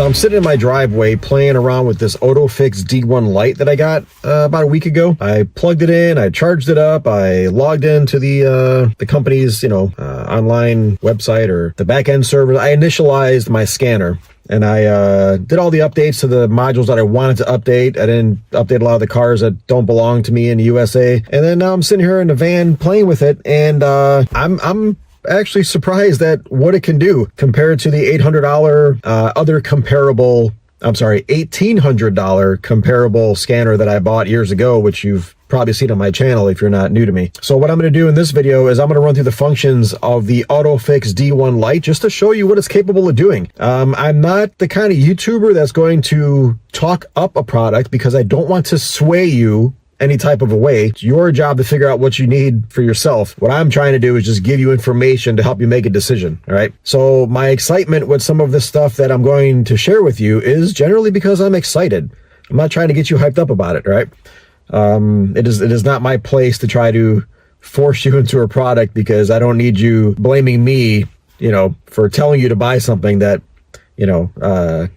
So I'm sitting in my driveway playing around with this OTOFIX D1 Lite that I got about a week ago. I plugged it in, I charged it up, I logged into the company's, online website or the back-end server. I initialized my scanner. And I did all the updates to the modules that I wanted to update. I didn't update a lot of the cars that don't belong to me in the USA. And then now I'm sitting here in the van playing with it, and I'm actually surprised at what it can do compared to the $800 other comparable, $1,800 comparable scanner that I bought years ago, which you've probably seen on my channel if you're not new to me. So what I'm going to do in this video is I'm going to run through the functions of the OTOFIX D1 Lite just to show you what it's capable of doing. I'm not the kind of YouTuber that's going to talk up a product because I don't want to sway you any type of a way. It's your job to figure out what you need for yourself. What I'm trying to do is just give you information to help you make a decision, all right? So my excitement with some of the stuff that I'm going to share with you is generally because I'm excited. I'm not trying to get you hyped up about it, all right? It is not my place to try to force you into a product because I don't need you blaming me, for telling you to buy something that, that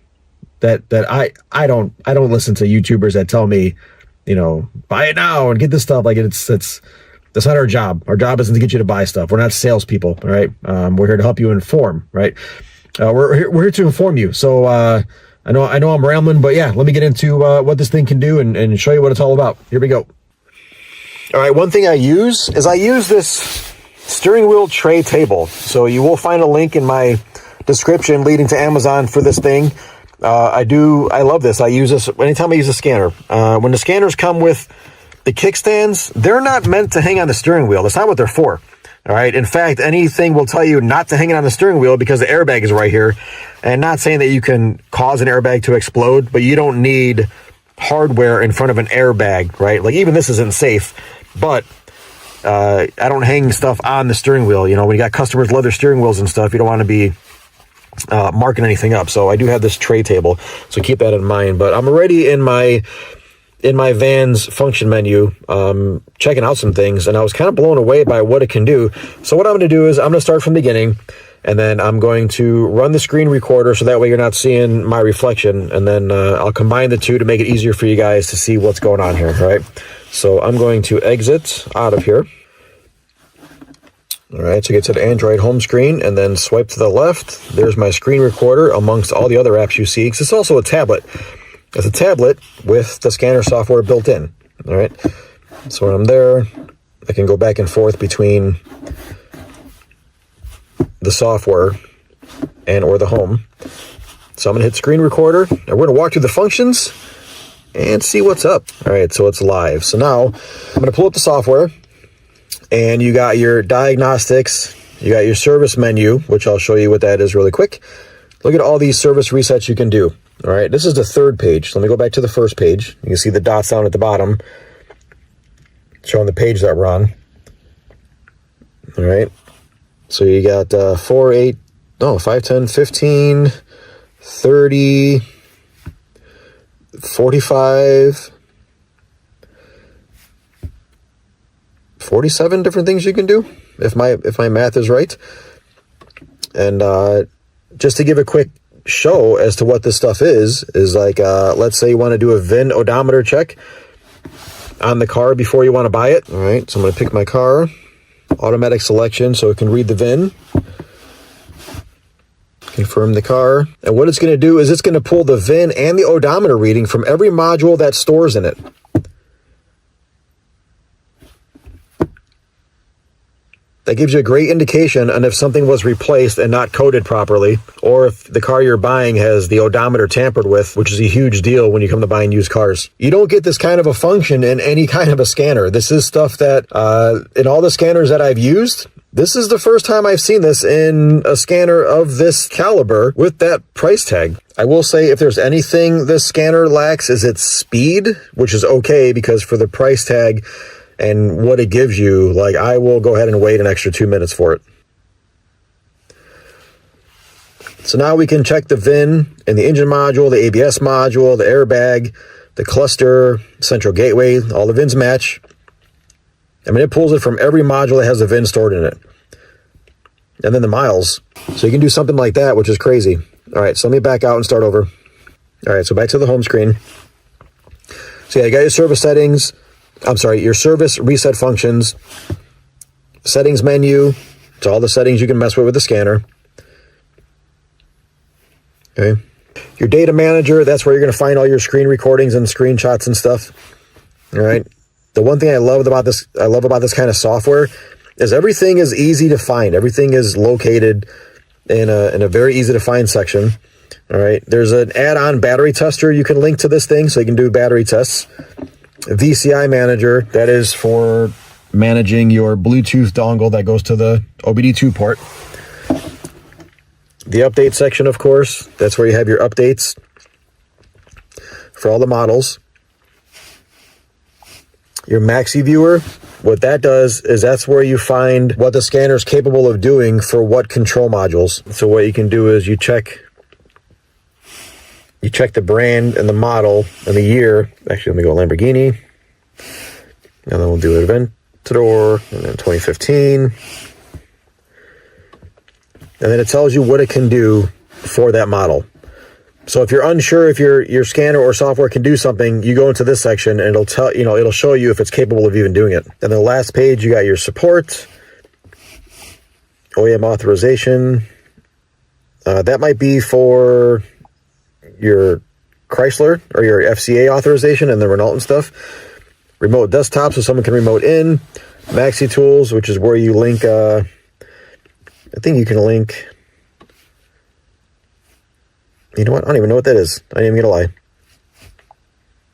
I don't listen to YouTubers that tell me, buy it now and get this stuff. Like that's not our job. Our job isn't to get you to buy stuff. We're not salespeople, all right? We're here to help you inform, right? We're here to inform you. So, I know I'm rambling, but yeah, let me get into what this thing can do and show you what it's all about. Here we go. All right, one thing I use this steering wheel tray table. So you will find a link in my description leading to Amazon for this thing. I love this. I use this anytime I use a scanner. When the scanners come with the kickstands, they're not meant to hang on the steering wheel. That's not what they're for. All right. In fact, anything will tell you not to hang it on the steering wheel because the airbag is right here. And not saying that you can cause an airbag to explode, but you don't need hardware in front of an airbag, right? Like even this isn't safe, but I don't hang stuff on the steering wheel. When you got customers' leather steering wheels and stuff, you don't want to be marking anything up. So I do have this tray table, so keep that in mind. But I'm already in my van's function menu, checking out some things, and I was kind of blown away by what it can do. So what I'm going to do is I'm going to start from the beginning, and then I'm going to run the screen recorder so that way you're not seeing my reflection, and then I'll combine the two to make it easier for you guys to see what's going on here, right? So I'm going to exit out of here. All right, so get to the Android home screen and then swipe to the left. There's my screen recorder amongst all the other apps you see, because it's also a tablet. It's a tablet with the scanner software built in, all right? So when I'm there, I can go back and forth between the software and or the home. So I'm going to hit screen recorder, and we're going to walk through the functions and see what's up. All right, so it's live. So now I'm going to pull up the software, and you got your diagnostics, you got your service menu, which I'll show you what that is really quick. Look at all these service resets you can do. All right, this is the third page. So let me go back to the first page. You can see the dots down at the bottom showing the page that we're on. All right, so you got 5, 10, 15, 30, 45, 47 different things you can do, if my math is right. And just to give a quick show as to what this stuff is like, let's say you want to do a VIN odometer check on the car before you want to buy it. All right, so I'm going to pick my car, automatic selection, so it can read the VIN, confirm the car. And what it's going to do is it's going to pull the VIN and the odometer reading from every module that stores in it. That gives you a great indication on if something was replaced and not coded properly, or if the car you're buying has the odometer tampered with, which is a huge deal when you come to buying used cars. You don't get this kind of a function in any kind of a scanner. This is stuff that, in all the scanners that I've used, this is the first time I've seen this in a scanner of this caliber with that price tag. I will say if there's anything this scanner lacks is its speed, which is okay because for the price tag and what it gives you, like, I will go ahead and wait an extra 2 minutes for it. So now we can check the VIN in the engine module, the ABS module, the airbag, the cluster, central gateway, all the VINs match. I mean, it pulls it from every module that has a VIN stored in it. And then the miles. So you can do something like that, which is crazy. All right, so let me back out and start over. All right, so back to the home screen. So yeah, you got your service settings. I'm sorry, your service reset functions, settings menu. It's all the settings you can mess with the scanner. Okay. Your data manager, that's where you're going to find all your screen recordings and screenshots and stuff. All right. The one thing I love about this kind of software is everything is easy to find. Everything is located in a very easy to find section. All right. There's an add-on battery tester you can link to this thing so you can do battery tests. VCI manager, that is for managing your Bluetooth dongle that goes to the OBD2 port. The update section, of course, that's where you have your updates for all the models. Your Maxi viewer, what that does is that's where you find what the scanner is capable of doing for what control modules. So what you can do is you check the brand and the model and the year. Actually, let me go Lamborghini. And then we'll do Aventador, and then 2015. And then it tells you what it can do for that model. So if you're unsure if your scanner or software can do something, you go into this section and it'll show you if it's capable of even doing it. And the last page, you got your support, OEM authorization. That might be for your Chrysler or your FCA authorization and the Renault and stuff. Remote desktop, so someone can remote in. Maxi tools, which is where you link, I think you can link, you know what? I don't even know what that is. I ain't even gonna lie.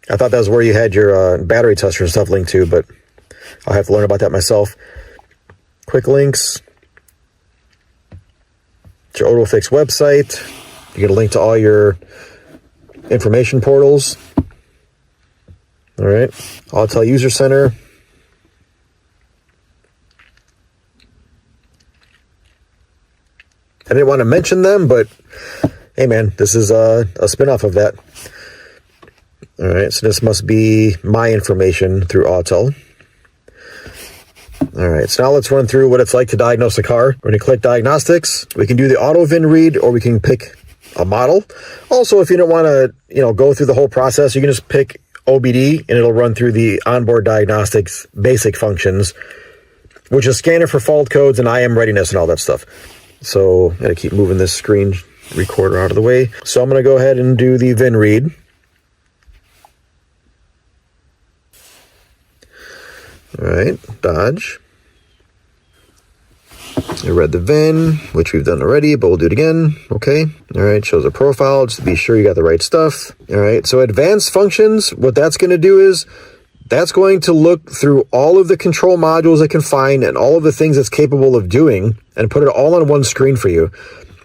I thought that was where you had your battery tester and stuff linked to, but I'll have to learn about that myself. Quick links. It's your OTOFIX website. You get a link to all your information portals. All right. Autel User Center. I didn't want to mention them, but hey, man, this is a spinoff of that. All right, so this must be my information through Autel. All right, so now let's run through what it's like to diagnose a car. We're going to click Diagnostics. We can do the auto VIN read, or we can pick a model. Also, if you don't want to, go through the whole process, you can just pick OBD, and it'll run through the onboard diagnostics basic functions, which is scanner for fault codes and IM readiness and all that stuff. So I gotta keep moving this screen recorder out of the way. So I'm gonna go ahead and do the VIN read. All right, Dodge. I read the VIN, which we've done already, but we'll do it again. Okay. All right, shows a profile just to be sure you got the right stuff. All right, so advanced functions, what that's gonna do is that's going to look through all of the control modules it can find and all of the things it's capable of doing and put it all on one screen for you.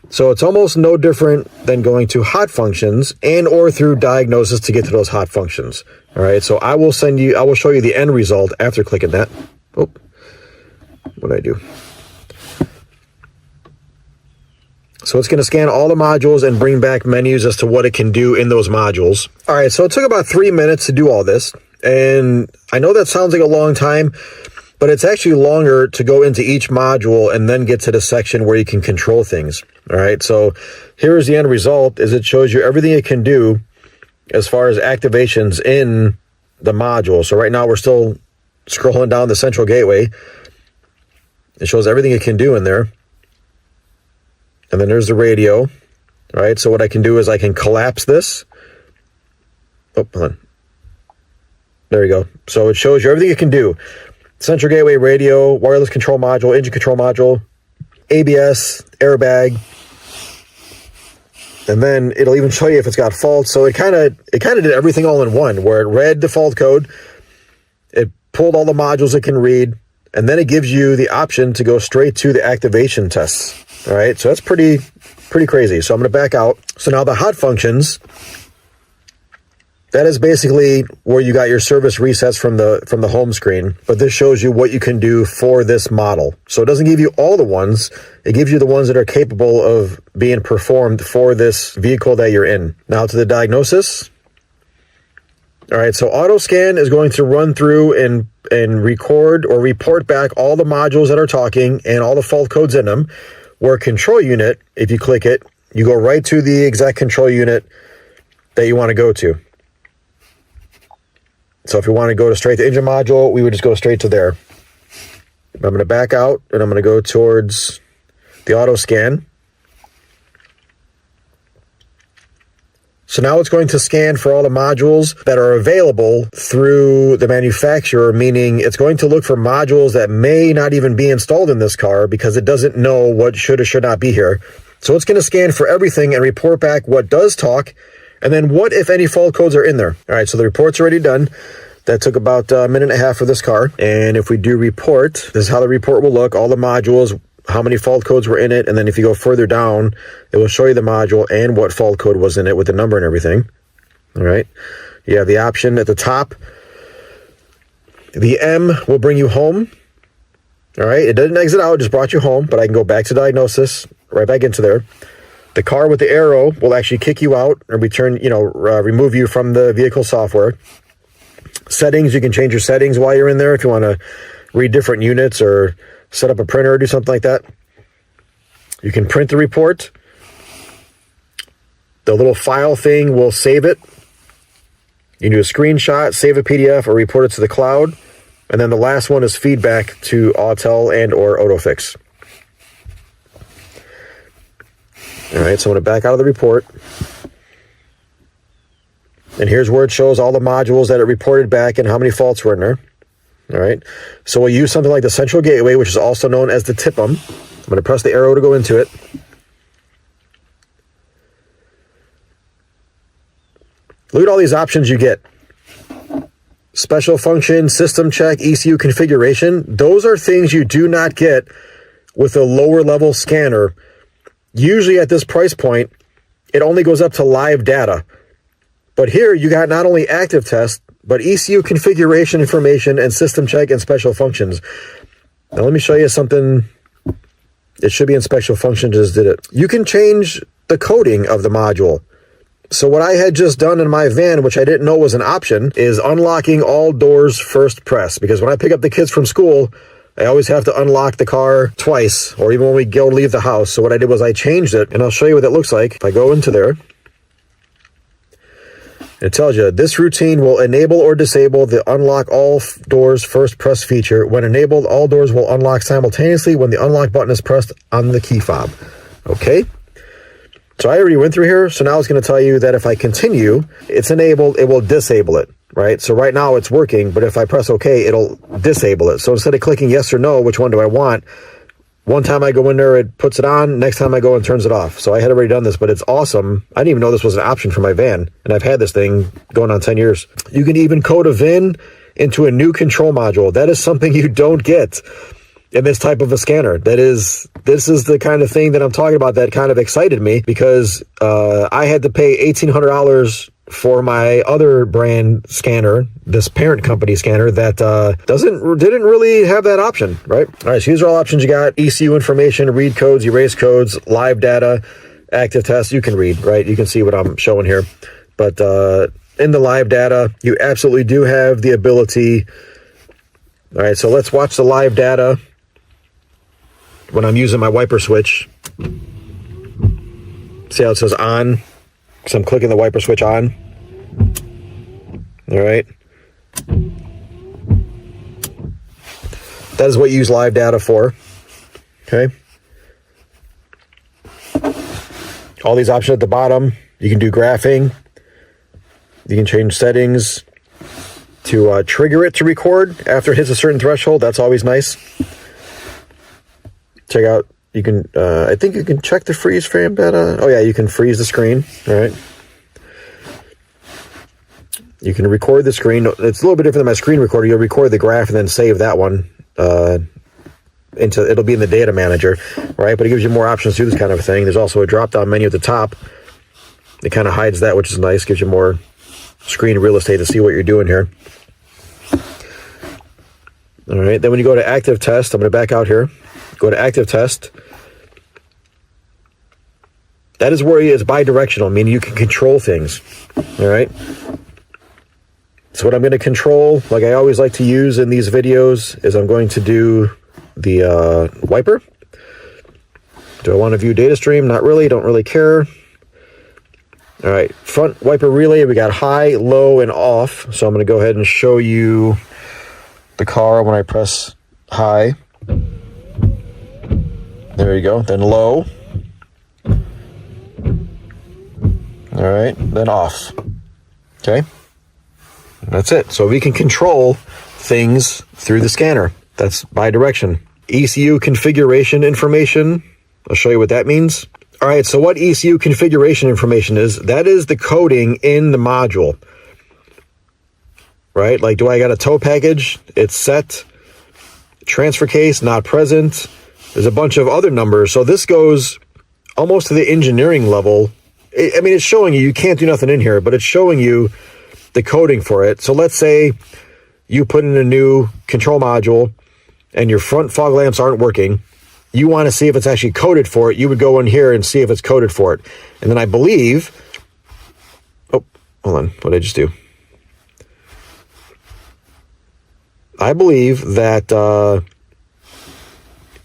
So it's almost no different than going to hot functions and or through diagnosis to get to those hot functions. All right, so I will show you the end result after clicking that. Oh, what did I do? So it's going to scan all the modules and bring back menus as to what it can do in those modules. All right, so it took about 3 minutes to do all this. And I know that sounds like a long time, but it's actually longer to go into each module and then get to the section where you can control things. All right, so here's the end result, is it shows you everything it can do as far as activations in the module. So right now we're still scrolling down the central gateway. It shows everything it can do in there. And then there's the radio. All right, so what I can do is I can collapse this. Oh, hold on. There you go. So it shows you everything it can do. Central gateway, radio, wireless control module, engine control module, ABS, airbag. And then it'll even show you if it's got faults. So it kind of did everything all in one, where it read the fault code, it pulled all the modules it can read, and then it gives you the option to go straight to the activation tests. All right, so that's pretty crazy. So I'm going to back out. So now the hot functions, that is basically where you got your service resets from the home screen, but this shows you what you can do for this model. So it doesn't give you all the ones, it gives you the ones that are capable of being performed for this vehicle that you're in. Now to the diagnosis. All right, so AutoScan is going to run through and record or report back all the modules that are talking and all the fault codes in them, where control unit, if you click it, you go right to the exact control unit that you want to go to. So if we want to go to straight to engine module, we would just go straight to there. I'm going to back out and I'm going to go towards the auto scan. So now it's going to scan for all the modules that are available through the manufacturer, meaning it's going to look for modules that may not even be installed in this car because it doesn't know what should or should not be here. So it's going to scan for everything and report back what does talk, and then what, if any, fault codes are in there. All right, so the report's already done. That took about a minute and a half for this car. And if we do report, this is how the report will look. All the modules, how many fault codes were in it, and then if you go further down, it will show you the module and what fault code was in it with the number and everything. All right. You have the option at the top. The M will bring you home. All right. It didn't exit out, it just brought you home, but I can go back to diagnosis, right back into there. The car with the arrow will actually kick you out or remove you from the vehicle software. Settings, you can change your settings while you're in there if you want to read different units or set up a printer or do something like that. You can print the report. The little file thing will save it. You can do a screenshot, save a PDF, or report it to the cloud. And then the last one is feedback to Autel and or OTOFIX. All right, so I'm going to back out of the report. And here's where it shows all the modules that it reported back and how many faults were in there. All right, so we'll use something like the central gateway, which is also known as the TIPM. I'm going to press the arrow to go into it. Look at all these options you get. Special function, system check, ECU configuration. Those are things you do not get with a lower level scanner. Usually at this price point, it only goes up to live data. But here you got not only active test, but ECU configuration information and system check and special functions. Now let me show you something. It should be in special function, just did it. You can change the coding of the module. So what I had just done in my van, which I didn't know was an option, is unlocking all doors first press. Because when I pick up the kids from school, I always have to unlock the car twice, or even when we go leave the house. So what I did was I changed it, and I'll show you what that looks like. If I go into there, it tells you this routine will enable or disable the unlock all doors first press feature. When enabled, all doors will unlock simultaneously when the unlock button is pressed on the key fob. Okay. So I already went through here. So now it's going to tell you that if I continue, it's enabled, it will disable it, right? So right now it's working, but if I press OK, it'll disable it. So instead of clicking yes or no, which one do I want? One time I go in there, it puts it on. Next time I go and turns it off. So I had already done this, but it's awesome. I didn't even know this was an option for my van. And I've had this thing going on 10 years. You can even code a VIN into a new control module. That is something you don't get in this type of a scanner. This is the kind of thing that I'm talking about that kind of excited me, because I had to pay $1,800 for my other brand scanner, this parent company scanner that didn't really have that option, right? All right, so these are all options you got. ECU information, read codes, erase codes, live data, active tests. You can read, right? You can see what I'm showing here. But in the live data, you absolutely do have the ability. All right, so let's watch the live data when I'm using my wiper switch. See how it says on? So I'm clicking the wiper switch on. All right. That is what you use live data for. Okay. All these options at the bottom. You can do graphing. You can change settings to trigger it to record after it hits a certain threshold. That's always nice. Check out. You can, I think you can check the freeze frame data. Oh yeah, you can freeze the screen, all right? You can record the screen. It's a little bit different than my screen recorder. You'll record the graph and then save that one it'll be in the data manager, right? But it gives you more options to do this kind of thing. There's also a drop-down menu at the top. It kind of hides that, which is nice. Gives you more screen real estate to see what you're doing here. All right, then when you go to active test, I'm going to back out here. Go to active test. That is where it's bi-directional, meaning you can control things. All right. So what I'm going to control, like I always like to use in these videos, is I'm going to do the wiper. Do I want to view data stream? Not really. Don't really care. All right, front wiper relay, we got high, low, and off. So I'm going to go ahead and show you the car when I press high. There you go, then low. All right, then off. Okay, that's it. So we can control things through the scanner. That's bi-direction. ECU configuration information. I'll show you what that means. All right, so what ECU configuration information is, that is the coding in the module, right? Like, do I got a tow package? It's set. Transfer case, not present. There's a bunch of other numbers. So this goes almost to the engineering level. I mean, it's showing you can't do nothing in here, but it's showing you the coding for it. So let's say you put in a new control module and your front fog lamps aren't working. You want to see if it's actually coded for it. You would go in here and see if it's coded for it. And then I believe, oh, hold on, what did I just do? I believe that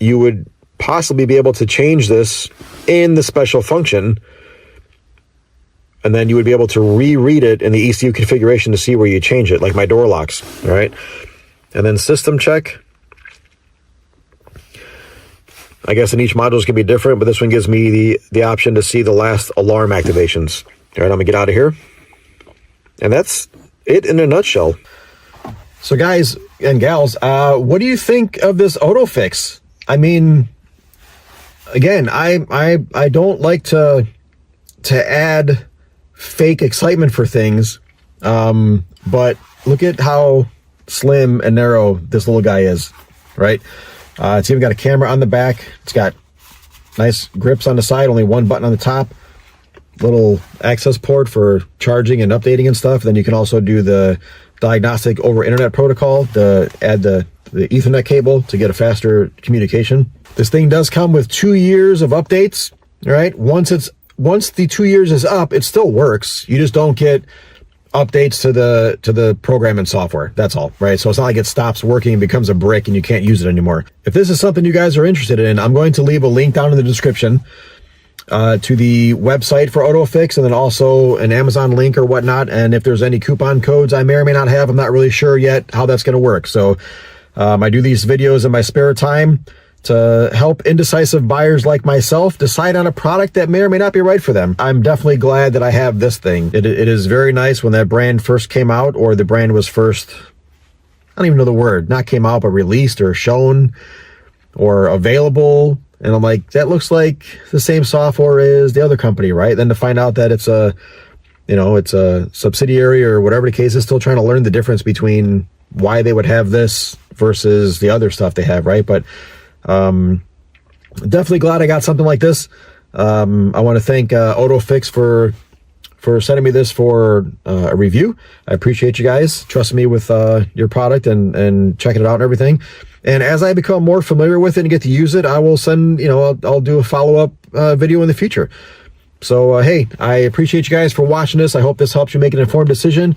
you would possibly be able to change this in the special function, and then you would be able to reread it in the ECU configuration to see where you change it, like my door locks, all right? And then system check. I guess in each module is going to be different, but this one gives me the option to see the last alarm activations. All right, I'm going to get out of here. And that's it in a nutshell. So guys and gals, what do you think of this OTOFIX? I mean, again, I don't like to add fake excitement for things, but look at how slim and narrow this little guy is, right? It's even got a camera on the back. It's got nice grips on the side, only one button on the top. Little access port for charging and updating and stuff. Then you can also do the diagnostic over internet protocol to add the Ethernet cable to get a faster communication. This thing does come with 2 years of updates, right? Once the 2 years is up, it still works. You just don't get updates to the program and software. That's all, right? So it's not like it stops working and becomes a brick and you can't use it anymore. If this is something you guys are interested in, I'm going to leave a link down in the description to the website for OTOFIX, and then also an Amazon link or whatnot. And if there's any coupon codes I may or may not have, I'm not really sure yet how that's going to work. So I do these videos in my spare time to help indecisive buyers like myself decide on a product that may or may not be right for them. I'm definitely glad that I have this thing. It is very nice. When that brand first came out, or the brand was first, I don't even know the word, not came out, but released or shown or available. And I'm like, that looks like the same software as the other company, right? Then to find out that it's a subsidiary or whatever the case is, still trying to learn the difference between why they would have this versus the other stuff they have, right? But definitely glad I got something like this. I want to thank OTOFIX for sending me this for a review. I appreciate you guys trusting me with your product and checking it out and everything. And as I become more familiar with it and get to use it, I will send, I'll do a follow-up video in the future. So, hey, I appreciate you guys for watching this. I hope this helps you make an informed decision.